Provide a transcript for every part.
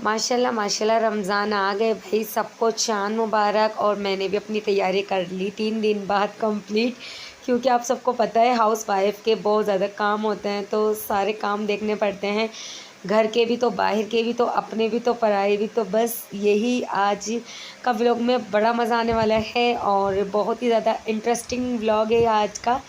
माशाल्लाह माशाल्लाह रमज़ान आ गए भाई, सबको चाँद मुबारक। और मैंने भी अपनी तैयारी कर ली 3 दिन बाद कंप्लीट, क्योंकि आप सबको पता है हाउस वाइफ के बहुत ज़्यादा काम होते हैं, तो सारे काम देखने पड़ते हैं, घर के भी तो बाहर के भी तो अपने भी तो पराए भी। तो बस यही आज का व्लॉग में बड़ा मज़ा आने वाला है और बहुत ही ज़्यादा इंटरेस्टिंग व्लॉग है आज का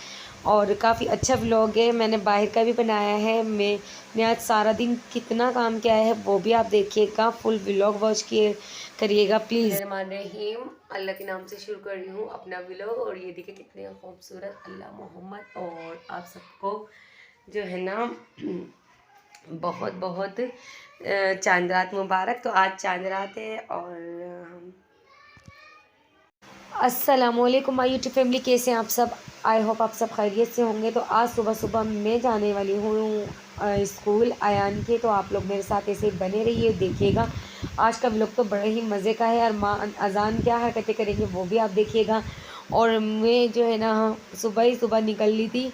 और काफ़ी अच्छा व्लॉग है। मैंने बाहर का भी बनाया है। मैंने आज सारा दिन कितना काम किया है वो भी आप देखिएगा, फुल व्लॉग वॉच किए करिएगा प्लीज़। रहमान रहीम, अल्लाह के नाम से शुरू कर रही हूँ अपना व्लॉग। और ये देखिए कितने खूबसूरत अल्लाह मोहम्मद। और आप सबको जो है ना बहुत बहुत चांद रात मुबारक। तो आज चांद रात है और अस्सलामुअलैकुम माय यूट्यूब फैमिली, कैसे हैं आप सब? आई होप आप सब खैरियत से होंगे। तो आज सुबह सुबह मैं जाने वाली हूँ स्कूल आयान के, तो आप लोग मेरे साथ ऐसे ही बने रहिए, देखिएगा। आज का व्लॉग तो बड़े ही मज़े का है और माँ अजान क्या हरकतें करेंगे वो भी आप देखिएगा। और मैं जो है ना सुबह ही सुबह निकल ली थी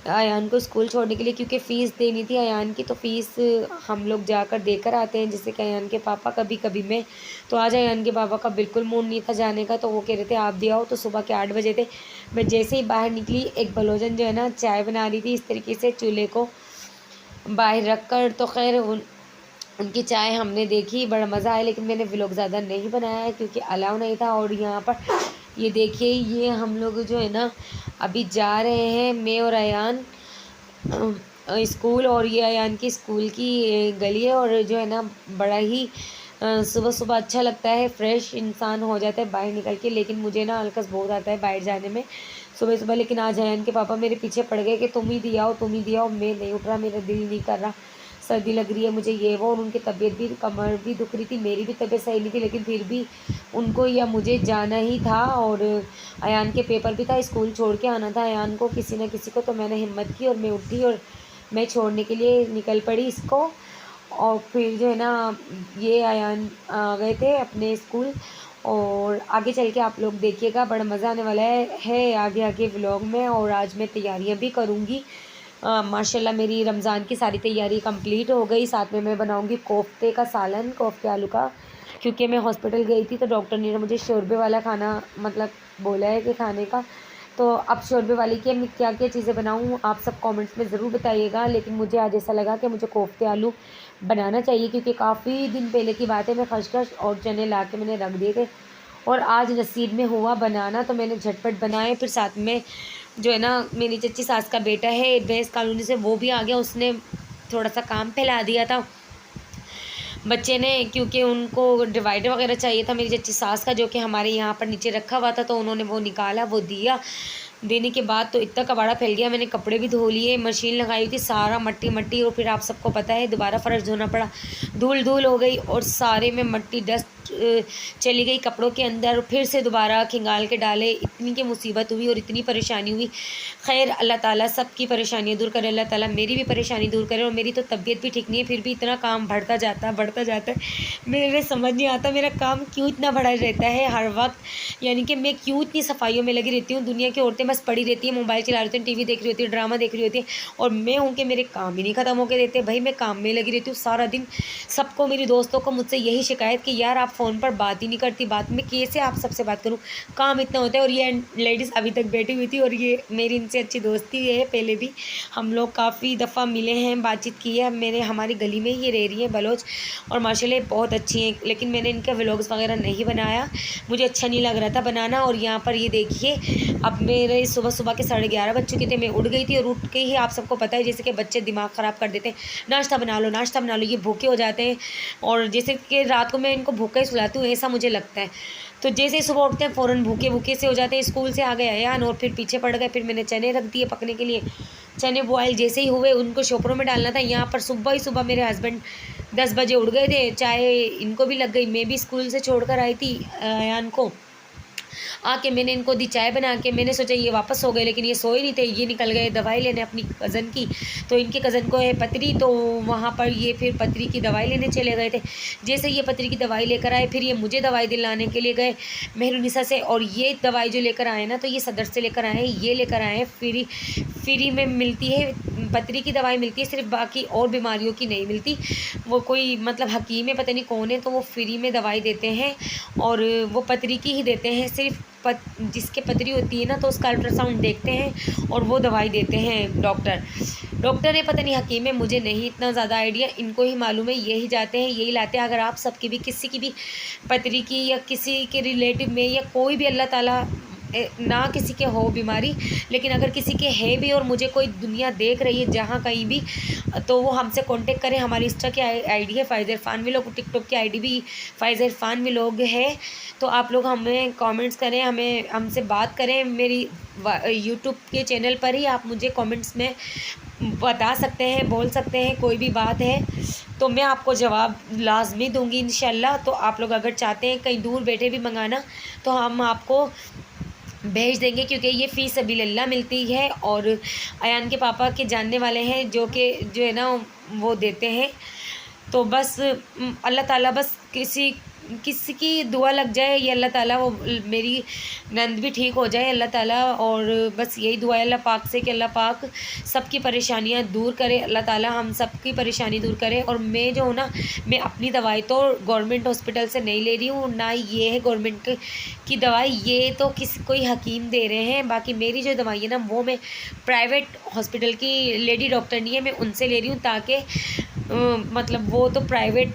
अयान को स्कूल छोड़ने के लिए, क्योंकि फ़ीस देनी थी अयान की। तो फ़ीस हम लोग जाकर देकर आते हैं, जैसे कि अयान के पापा कभी कभी मैं। तो आज अयान के पापा का बिल्कुल मूड नहीं था जाने का, तो वो कह रहे थे आप दिया हो। तो सुबह के 8 बजे थे। मैं जैसे ही बाहर निकली, एक बलोचन जो है ना चाय बना रही थी इस तरीके से चूल्हे को बाहर रख कर। तो खैर उनकी चाय हमने देखी, बड़ा मज़ा आया, लेकिन मैंने व्लॉग ज़्यादा नहीं बनाया है क्योंकि अलाउ नहीं था। और यहाँ पर ये देखिए, ये हम लोग जो है ना अभी जा रहे हैं, मैं और अयान स्कूल। और ये अयान की स्कूल की गली है और जो है ना बड़ा ही सुबह सुबह अच्छा लगता है, फ्रेश इंसान हो जाता है बाहर निकल के। लेकिन मुझे ना हल्कस बहुत आता है बाहर जाने में सुबह सुबह। लेकिन आज अयान के पापा मेरे पीछे पड़ गए कि तुम ही दिया हो तुम ही दिया हो। मैं नहीं उठ रहा, मेरा दिल नहीं कर रहा, सर्दी लग रही है मुझे, ये वो। और उनकी तबीयत भी, कमर भी दुख रही थी, मेरी भी तबीयत सही नहीं थी, लेकिन फिर भी उनको या मुझे जाना ही था। और अयान के पेपर भी था, स्कूल छोड़ के आना था अयान को किसी न किसी को। तो मैंने हिम्मत की और मैं उठी और मैं छोड़ने के लिए निकल पड़ी इसको। और फिर जो है ना ये अयान आ गए थे अपने स्कूल। और आगे चल के आप लोग देखिएगा, बड़ा मज़ा आने वाला है आगे आगे व्लॉग में। और आज मैं तैयारियां भी करूँगी। माशाल्लाह मेरी रमज़ान की सारी तैयारी कंप्लीट हो गई। साथ में मैं बनाऊँगी कोफ्ते का सालन, कोफ्ते आलू का, क्योंकि मैं हॉस्पिटल गई थी तो डॉक्टर ने मुझे शोरबे वाला खाना मतलब बोला है कि खाने का। तो अब शोरबे वाली की मैं क्या क्या चीज़ें बनाऊँ आप सब कमेंट्स में ज़रूर बताइएगा। लेकिन मुझे आज ऐसा लगा कि मुझे कोफ्ते आलू बनाना चाहिए, क्योंकि काफ़ी दिन पहले की बात है, मैं खसखस और चने ला के मैंने रख दिए थे और आज नसीब में हुआ बनाना, तो मैंने झटपट बनाए। फिर साथ में जो है ना मेरी चच्ची सास का बेटा है भैंस कॉलोनी से, वो भी आ गया, उसने थोड़ा सा काम फैला दिया था बच्चे ने, क्योंकि उनको डिवाइडर वगैरह चाहिए था मेरी चच्ची सास का, जो कि हमारे यहाँ पर नीचे रखा हुआ था। तो उन्होंने वो निकाला, वो दिया। देने के बाद तो इतना कबाड़ा फैल गया, मैंने कपड़े भी धो लिए, मशीन लगाई हुई थी, सारा मट्टी मट्टी। और फिर आप सबको पता है दोबारा फ़र्श धोना पड़ा, धूल धूल हो गई और सारे में मट्टी डस्ट चली गई कपड़ों के अंदर। फिर से दोबारा खंगाल के डाले, इतनी की मुसीबत हुई और इतनी परेशानी हुई। खैर अल्लाह ताला सब की परेशानियाँ दूर करे, अल्लाह ताला मेरी भी परेशानी दूर करे। और मेरी तो तबीयत भी ठीक नहीं है, फिर भी इतना काम बढ़ता जाता है। मेरे समझ नहीं आता मेरा काम क्यों इतना बड़ा रहता है हर वक्त, यानी कि मैं क्यों इतनी सफाइयों में लगी रहती हूँ। दुनिया की औरतें बस पड़ी रहती है, मोबाइल चला रही होती हैं, टीवी देख रही होती है, ड्रामा देख रही होती है, और मैं हूँ कि मेरे काम ही नहीं ख़त्म होकर देते। भाई मैं काम में लगी रहती हूँ सारा दिन। सबको, मेरी दोस्तों को मुझसे यही शिकायत कि यार आप फ़ोन पर बात ही नहीं करती, बात में कैसे आप सबसे बात करूँ, काम इतना होता है। और ये लेडीज़ अभी तक बैठी हुई थी और ये मेरी इनसे अच्छी दोस्ती है, पहले भी हम लोग काफ़ी दफ़ा मिले हैं, बातचीत की है। हमारी गली में ही रह रही है बलोच, और माशाल्लाह बहुत अच्छी हैं। लेकिन मैंने इनके व्लॉग्स वगैरह नहीं बनाया, मुझे अच्छा नहीं लग रहा था बनाना। और यहाँ पर ये देखिए, अब मेरे सुबह सुबह के 11:30 बज चुके थे, मैं उठ गई थी। और उठ के ही आप सबको पता है जैसे कि बच्चे दिमाग ख़राब कर देते हैं, नाश्ता बना लो नाश्ता बना लो, ये भूखे हो जाते हैं। और जैसे कि रात को मैं इनको भूखा ही सुलाती हूँ, ऐसा मुझे लगता है। तो जैसे ही सुबह उठते हैं फ़ौरन भूखे भूखे से हो जाते हैं। स्कूल से आ गए अयान और फिर पीछे पड़ गए। फिर मैंने चने रख दिए पकने के लिए, चने बॉयल जैसे ही हुए उनको शोपरों में डालना था। यहाँ पर सुबह ही सुबह मेरे हस्बैंड 10 बजे उठ गए थे, चाय इनको भी लग गई। मैं भी स्कूल से छोड़ कर आई थी अयान को, आके मैंने इनको दी चाय बना के। मैंने सोचा ये वापस हो गए, लेकिन ये सोए नहीं थे, ये निकल गए दवाई लेने अपनी कज़न की। तो इनके कज़न को है पथरी, तो वहाँ पर ये फिर पथरी की दवाई लेने चले गए थे। जैसे ये पथरी की दवाई लेकर आए, फिर ये मुझे दवाई दिलाने के लिए गए मेहरुनिसा से। और ये दवाई जो लेकर आए ना, तो ये सदर से लेकर आए हैं, ये लेकर आए हैं फ्री में मिलती है। पथरी की दवाई मिलती है सिर्फ, बाकी और बीमारियों की नहीं मिलती। वो कोई मतलब हकीम है, पता नहीं कौन है, तो वो फ्री में दवाई देते हैं और वो पथरी की ही देते हैं सिर्फ। जिसके पथरी होती है ना, तो उसका अल्ट्रासाउंड देखते हैं और वो दवाई देते हैं डॉक्टर है, पता नहीं हकीम है, मुझे नहीं इतना ज़्यादा आइडिया, इनको ही मालूम है, यही जाते हैं यही लाते हैं। अगर आप सबकी भी किसी की भी पथरी की या किसी के रिलेटिव में या कोई भी अल्लाह ताला ना किसी के हो बीमारी, लेकिन अगर किसी के है भी और मुझे कोई दुनिया देख रही है जहाँ कहीं भी, तो वो हमसे कांटेक्ट करें। हमारी इंस्टा की आईडी है फ़ाइज़ इरफान व्लॉग, टिकटॉक की आईडी भी फ़ाइज़ इरफान व्लॉग है। तो आप लोग हमें कमेंट्स करें, हमसे बात करें। मेरी यूट्यूब के चैनल पर ही आप मुझे कमेंट्स में बता सकते हैं, बोल सकते हैं, कोई भी बात है तो मैं आपको जवाब लाजमी दूंगी इंशाल्लाह। तो आप लोग अगर चाहते हैं कहीं दूर बैठे भी मंगाना, तो हम आपको भेज देंगे, क्योंकि ये फ़ी सबीलिल्लाह मिलती है। और अयान के पापा के जानने वाले हैं जो है ना वो देते हैं। तो बस अल्लाह ताला बस किसी की दुआ लग जाए, ये अल्लाह ताला वो मेरी नंद भी ठीक हो जाए अल्लाह ताला। और बस यही दुआ है अल्लाह पाक से कि अल्लाह पाक सबकी परेशानियां दूर करे, अल्लाह ताला हम सबकी परेशानी दूर करे। और मैं जो हूँ ना, मैं अपनी दवाई तो गवर्नमेंट हॉस्पिटल से नहीं ले रही हूँ, ना ये है गवर्नमेंट की दवाई, ये तो कोई हकीम दे रहे हैं। बाकी मेरी जो दवाई है ना, वो मैं प्राइवेट हॉस्पिटल की लेडी डॉक्टर नहीं है, मैं उनसे ले रही हूँ, ताकि मतलब वो तो प्राइवेट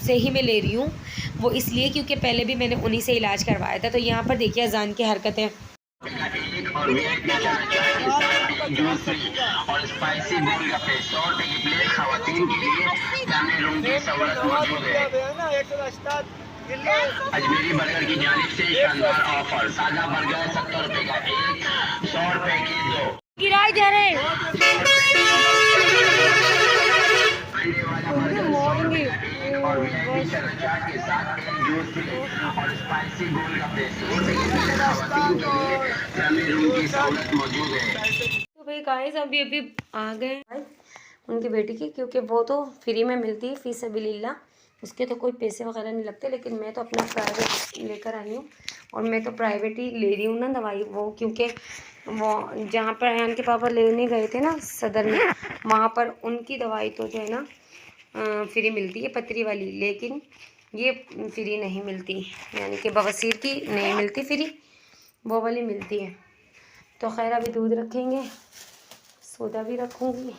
से ही मैं ले रही हूँ। वो इसलिए क्योंकि पहले भी मैंने उन्हीं से इलाज करवाया था। तो यहाँ पर देखिए अजान की हरकतें। और और स्पाइसी गोलगप्पे 100 रुपए की प्लेट खवातीन के लिए फैमिली रूम की सहूलत मौजूद है। अजमेरी बर्गर की जानिब से शानदार ऑफर, सादा बर्गर 70 रुपए का एक, 100 रुपए की दो। किराए दे रहे अंडे वाला बर्गर 100 रुपए का एक और वीआईपी चना चाट के साथ एक जूस फ्री और स्पाइसी गोलगप्पे 100 रुपए की प्लेट खवातीन के लिए फैमिली रूम की सहूलत मौजूद है। तो भाई गाइस अभी आ गए उनकी बेटी की, क्योंकि वो तो फ्री में मिलती है फ़ी सबीलिल्लाह, उसके तो कोई पैसे वगैरह नहीं लगते। लेकिन मैं तो अपना प्राइवेट लेकर आई हूँ, और मैं तो प्राइवेट ही ले रही हूँ ना दवाई वो, क्योंकि वो जहाँ पर अयान के पापा लेने गए थे ना सदर में, वहाँ पर उनकी दवाई तो जो है ना फ्री मिलती है पथरी वाली, लेकिन ये फ्री नहीं मिलती, यानी कि बवासीर की नहीं मिलती फ्री, वो वाली मिलती है। तो खैर अभी दूध रखेंगे, सोडा भी रखूँगी,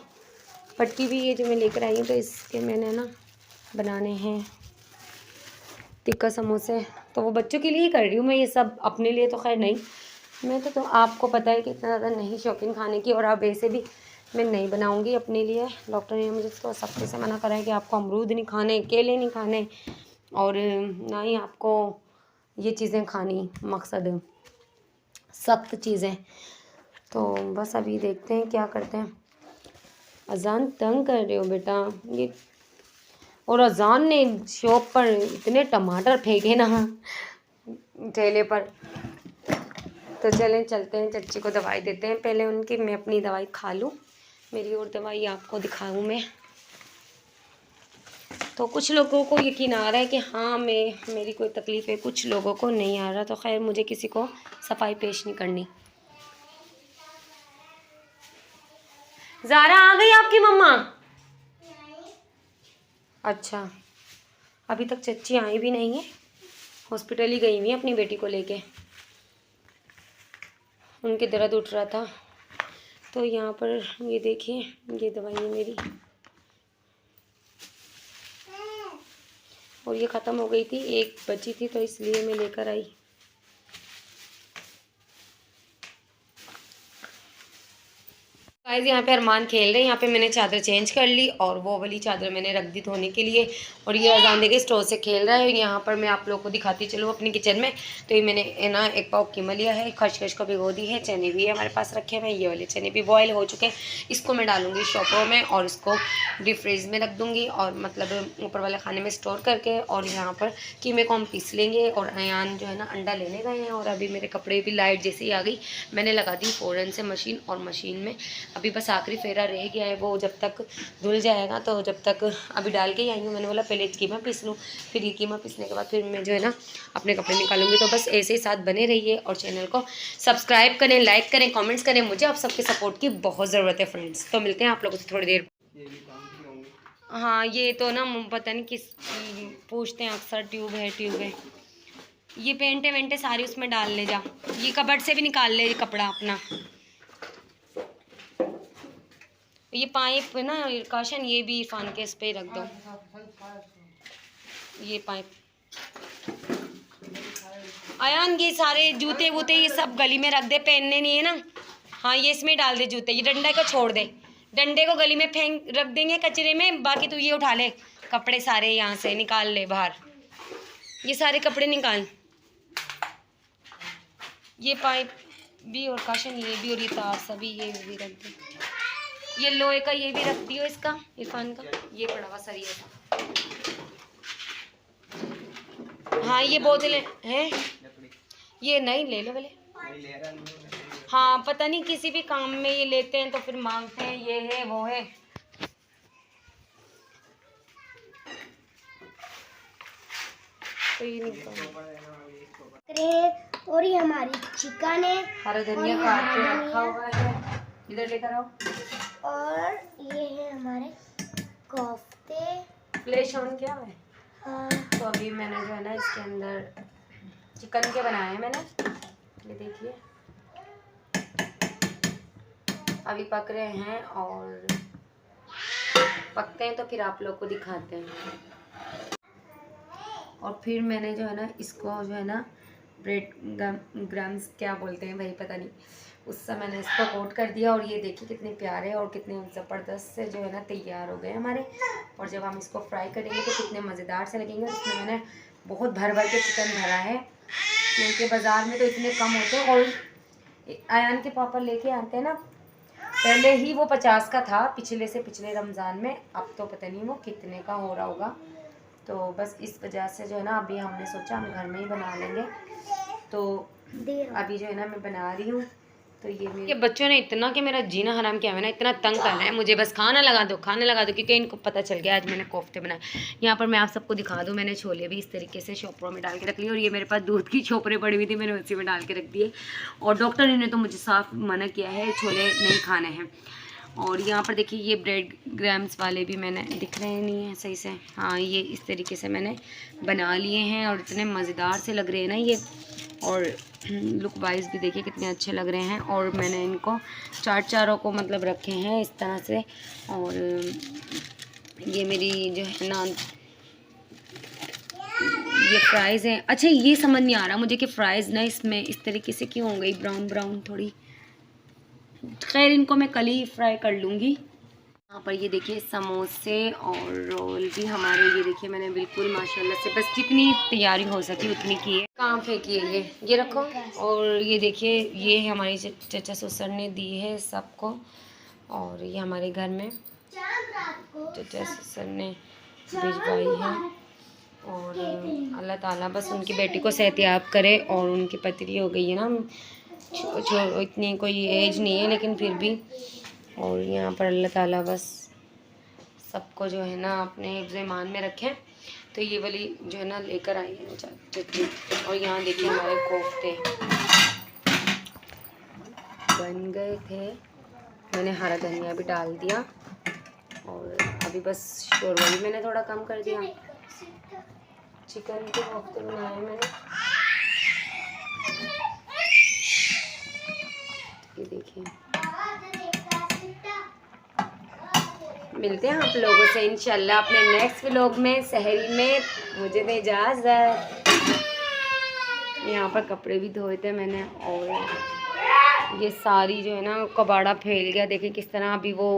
पट्टी भी ये जो मैं लेकर आई हूँ, तो इसके मैंने ना बनाने हैं टिक्का समोसे। तो वो बच्चों के लिए ही कर रही हूँ मैं ये सब, अपने लिए तो खैर नहीं। मैं तो आपको पता है कि इतना ज़्यादा नहीं शौकीन खाने की, और अब वैसे भी मैं नहीं बनाऊँगी अपने लिए। डॉक्टर ने मुझे तो सख्ती से मना करा है कि आपको अमरूद नहीं खाने, केले नहीं खाने, और ना ही आपको ये चीज़ें खानी, मकसद सख्त चीज़ें। तो बस अभी देखते हैं क्या करते हैं। अजान तंग कर रहे हो बेटा ये, और अजान ने शॉप पर इतने टमाटर फेंके ना ठेले पर। तो चलें चलते हैं, चच्ची को दवाई देते हैं पहले उनकी, मैं अपनी दवाई खा लूँ, मेरी और दवाई आपको दिखाऊँ मैं। तो कुछ लोगों को यकीन आ रहा है कि हाँ मेरी कोई तकलीफ़ है, कुछ लोगों को नहीं आ रहा। तो खैर मुझे किसी को सफाई पेश नहीं करनी। ज़ारा आ गई आपकी मम्मा? अच्छा, अभी तक चच्ची आई भी नहीं है, हॉस्पिटल ही गई हुई है अपनी बेटी को लेके, उनके दर्द उठ रहा था। तो यहाँ पर ये देखिए, ये दवाई है मेरी, और ये ख़त्म हो गई थी, एक बची थी तो इसलिए मैं लेकर आई। गाइस यहाँ पे अरमान खेल रहे हैं। यहाँ पे मैंने चादर चेंज कर ली और वो वाली चादर मैंने रख दी धोने के लिए। और ये अजान देके स्टोर से खेल रहा है। यहाँ पर मैं आप लोगों को दिखाती चलूँ अपनी किचन में। तो ये मैंने ना 1 पाव कीमा लिया है, खसखस को भिगो दी है, चने भी है हमारे पास रखे हुए हैं। ये वाले चने भी बॉयल हो चुके हैं। इसको मैं डालूँगी शॉपर में और इसको डीप फ्रीज में रख दूँगी और मतलब ऊपर वाले खाने में स्टोर करके। और यहाँ पर कीमे को हम पीस लेंगे। और अयान जो है ना अंडा लेने गए हैं। और अभी मेरे कपड़े भी लाइट जैसे ही आ गई मैंने लगा दी फ़ौरन से मशीन। और मशीन में अभी बस आखिरी फेरा रह गया है, वो जब तक धुल जाएगा तो जब तक अभी डाल के ही आई हूँ। मैंने बोला पहले कीमा पीस लूँ, फिर ये कीमा पीसने के बाद फिर मैं जो है ना अपने कपड़े निकालूंगी। तो बस ऐसे ही साथ बने रहिए और चैनल को सब्सक्राइब करें, लाइक करें, कमेंट्स करें। मुझे आप सबके सपोर्ट की बहुत ज़रूरत है फ्रेंड्स। तो मिलते हैं आप लोगों से थोड़ी देर। हाँ ये तो ना पता नहीं किस पूछते हैं अक्सर, ट्यूब है। ये पेंटे वेंटे सारी उसमें डाल ले जा, ये कबर्ड से भी निकाल ले कपड़ा अपना। ये पाइप ना काशन, ये भी इरफान के इस पे रख दो। ये पाइप अयान ये सारे जूते वूते ये सब गली में रख दे, पहनने नहीं है ना। हाँ ये इसमें डाल दे जूते, ये डंडा को छोड़ दे, डंडे को गली में फेंक रख देंगे कचरे में। बाकी तू ये उठा ले कपड़े सारे, यहाँ से निकाल ले बाहर, ये सारे कपड़े निकाल। ये पाइप भी और काशन ये भी और ये तार सभी ये भी रख दे। ये लोहे का ये भी रख दियो इसका, इरफान का ये पड़ा हुआ सरिया का। हाँ ये बोतलें हैं, ये नहीं ले लो भले। हाँ पता नहीं किसी भी काम में ये लेते हैं तो फिर मांगते हैं ये है वो है। तो ये और ये हमारी चिकन है, हरा धनिया काट के रखा हुआ है, इधर लेकर आओ। और ये है हमारे कोफ्ते। फ्लैश ऑन क्या है? हाँ। तो अभी मैंने जो है ना इसके अंदर चिकन के बनाए हैं मैंने, ये देखिए अभी पक रहे हैं और पकते हैं तो फिर आप लोग को दिखाते हैं। और फिर मैंने जो है ना इसको जो है ना ब्रेड ग्राम्स क्या बोलते हैं भाई पता नहीं, उससे मैंने इसको कोट कर दिया। और ये देखिए कितने प्यारे और कितने ज़बरदस्त से जो है ना तैयार हो गए हमारे। और जब हम इसको फ्राई करेंगे तो कितने मज़ेदार से लगेंगे। इसमें मैंने बहुत भर भर के चिकन भरा है क्योंकि बाज़ार में तो इतने कम होते हैं। और आयान के पापा लेके आते हैं ना, पहले ही वो 50 का था पिछले से पिछले रमज़ान में, अब तो पता नहीं वो कितने का हो रहा होगा। तो बस इस वजह से जो है ना अभी हमने सोचा हम घर में ही बना लेंगे। तो अभी जो है ना मैं बना रही हूँ। तो ये बच्चों ने इतना कि मेरा जीना हराम किया है ना, इतना तंग करना है मुझे, बस खाना लगा दो क्योंकि इनको पता चल गया आज मैंने कोफ्ते बनाए। यहाँ पर मैं आप सबको दिखा दूँ, मैंने छोले भी इस तरीके से शॉपरों में डाल के रख लिए। और ये मेरे पास दूध की छोपरें पड़ी हुई थी, मैंने उसी में डाल के रख दिए। और डॉक्टर ने तो मुझे साफ मना किया है छोले नहीं खाने हैं। और यहाँ पर देखिए ये ब्रेड ग्राम्स वाले भी मैंने, दिख रहे नहीं है सही से, हाँ ये इस तरीके से मैंने बना लिए हैं। और इतने मज़ेदार से लग रहे हैं ना ये, और लुक वाइज भी देखिए कितने अच्छे लग रहे हैं। और मैंने इनको चारों को मतलब रखे हैं इस तरह से। और ये मेरी जो है ना ये फ्राइज़ हैं। अच्छा ये समझ नहीं आ रहा मुझे कि फ़्राइज़ ना इसमें इस तरीके से क्यों हो गई ब्राउन ब्राउन थोड़ी, खैर इनको मैं कल ही फ्राई कर लूँगी। यहाँ पर ये देखिए समोसे और रोल भी हमारे, ये देखिए मैंने बिल्कुल माशाल्लाह से बस जितनी तैयारी हो सकी उतनी की है। कहाँ फेंकी है ये रखो। और ये देखिए ये हमारी चचा ससुर ने दी है सबको। और ये हमारे घर में चचा ससुर ने भिजवाई है। और अल्लाह ताला बस उनकी बेटी को सेहतियाब करे। और उनकी पतली हो गई है ना, इतनी कोई एज नहीं है लेकिन फिर भी। और यहाँ पर अल्लाह ताला बस सबको जो है ना अपने हिफ्ज़-ए-ईमान में रखें। तो ये वाली जो है ना लेकर आई है चटनी। और यहाँ देखिए हमारे कोफ्ते बन गए थे, मैंने हरा धनिया भी डाल दिया। और अभी बस शोरबा भी मैंने थोड़ा कम कर दिया। चिकन के कोफ्ते बनाए मैंने, ये देखिए। मिलते हैं आप लोगों से इंशाल्लाह अपने नेक्स्ट व्लॉग में सहरी में। मुझे दे इजाज़त। यहाँ पर कपड़े भी धोए थे मैंने और ये सारी जो है ना कबाड़ा फैल गया, देखें किस तरह। अभी वो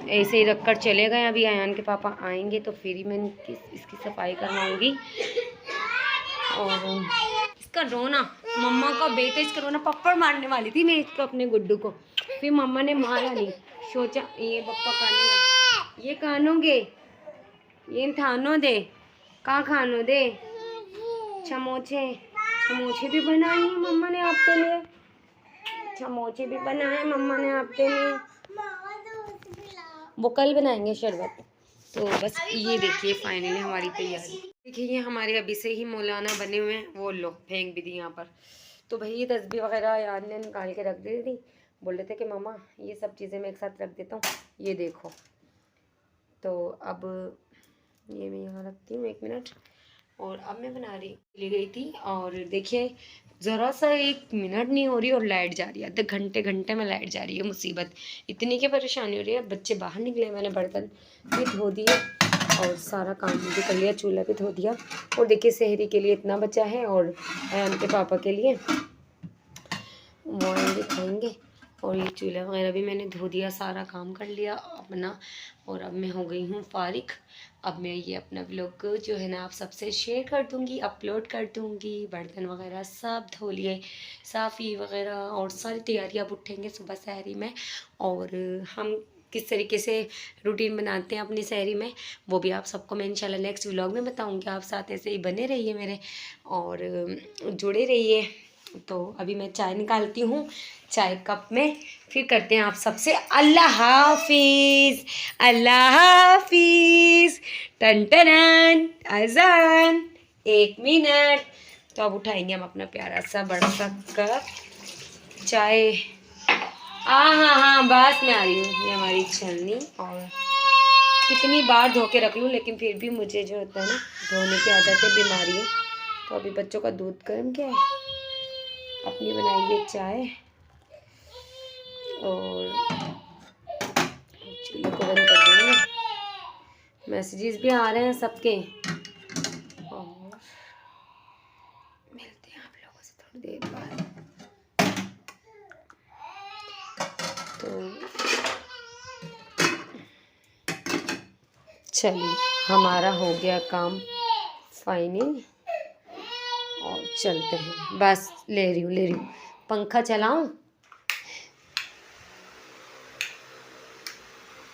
ऐसे ही रख कर चले गए, अभी अयान के पापा आएंगे तो फिर ही मैं इसकी सफाई करवाऊँगी। और इसका रोना, मम्मा का बेटा इसका रोना, पप्पड़ मारने वाली थी मैं इसको अपने गुड्डू को, फिर मम्मा ने मारा नहीं, सोचा ये पप्पा खानेगा, ये खानोगे, ये थानो दे, कहाँ खानो दे, समोसे, समोसे भी बनाए हैं मम्मा ने आपके लिए, समोसे भी बनाए मम्मा ने आपके लिए, वो कल बनाएंगे शरबत। तो बस ये देखिए फाइनली हमारी तैयारी। देखिए ये हमारे अभी से ही मौलाना बने हुए हैं, वो लो फेंक भी दी यहाँ पर। तो भाई ये तस्बीह वगैरह यार ने निकाल के रख दी थी, बोल रहे थे कि मामा ये सब चीज़ें मैं एक साथ रख देता हूँ, ये देखो। तो अब ये मैं यहाँ रखती हूँ 1 मिनट। और अब मैं बना रही ले गई थी, और देखिए ज़रा सा 1 मिनट नहीं हो रही और लाइट जा रही है, आधे घंटे घंटे में लाइट जा रही है। मुसीबत इतनी की परेशानी हो रही है। बच्चे बाहर निकले, मैंने बर्तन भी धो दिए और सारा काम भी कर लिया, चूल्हा भी धो दिया। और देखिए सहरी के लिए इतना बचा है, और अयान के पापा के लिए वो आएंगे खाएंगे। और ये चूल्हा वगैरह भी मैंने धो दिया, सारा काम कर लिया अपना। और अब मैं हो गई हूँ फारिग। अब मैं ये अपना व्लॉग जो है ना आप सबसे शेयर कर दूँगी, अपलोड कर दूँगी। बर्तन वगैरह सब धो लिए, साफ़ी वगैरह, और सारी तैयारियाँ अब उठेंगे सुबह सहरी में। और हम किस तरीके से रूटीन बनाते हैं अपनी सहरी में, वो भी आप सबको मैं इंशाल्लाह नेक्स्ट व्लॉग में बताऊँगी। आप साथ ऐसे ही बने रहिए मेरे और जुड़े रहिए। तो अभी मैं चाय निकालती हूँ चाय कप में, फिर करते हैं आप सबसे अल्लाह हाफिज़, अल्लाह हाफिज़। टन टन अजान 1 मिनट। तो अब उठाएंगे हम अपना प्यारा सा बड़ा सा कप चाय। हाँ बस मैं आ रही हूँ। ये हमारी छलनी, और कितनी बार धो के रख लूँ लेकिन फिर भी मुझे जो होता है ना धोने की आदत है, बीमारी है। तो अभी बच्चों का दूध गर्म किया है, अपनी बनाई है चाय, और चूल्हे को बंद कर देंगे। मैसेजेस भी आ रहे हैं सबके, और मिलते हैं आप लोगों से थोड़ी देर बाद। तो चलिए हमारा हो गया काम फाइनल, और चलते हैं। बस ले रही हूँ पंखा चलाऊं।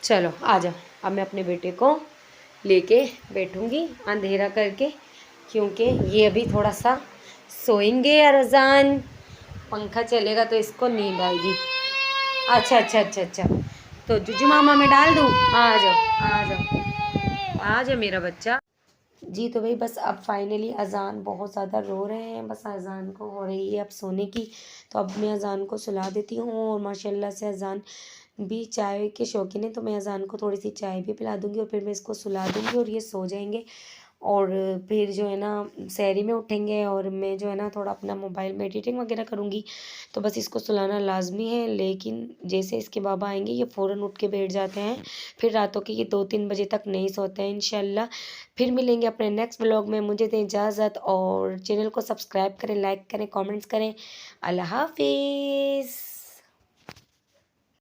चलो आ जाओ। अब मैं अपने बेटे को लेके बैठूंगी अंधेरा करके, क्योंकि ये अभी थोड़ा सा सोएंगे। अरजान पंखा चलेगा तो इसको नींद आएगी। अच्छा। तो जुजू मामा में डाल दूँ? आ जाओ मेरा बच्चा जी। तो भाई बस अब फाइनली अजान बहुत ज़्यादा रो रहे हैं, बस अजान को हो रही है अब सोने की। तो अब मैं अजान को सुला देती हूँ, और माशाल्लाह से अजान भी चाय के शौकीन है, तो मैं अजान को थोड़ी सी चाय भी पिला दूँगी, और फिर मैं इसको सुला दूँगी और ये सो जाएंगे। और फिर जो है ना सहरी में उठेंगे, और मैं जो है ना थोड़ा अपना मोबाइल में एडिटिंग वगैरह करूँगी। तो बस इसको सुलाना लाजमी है, लेकिन जैसे इसके बाबा आएंगे ये फ़ौरन उठ के बैठ जाते हैं। फिर रातों के ये 2-3 बजे तक नहीं सोते हैं इंशाल्लाह। फिर मिलेंगे अपने नेक्स्ट व्लॉग में। मुझे दें इजाज़त, और चैनल को सब्सक्राइब करें, लाइक करें, कमेंट्स करें। अल्लाह हाफिज़।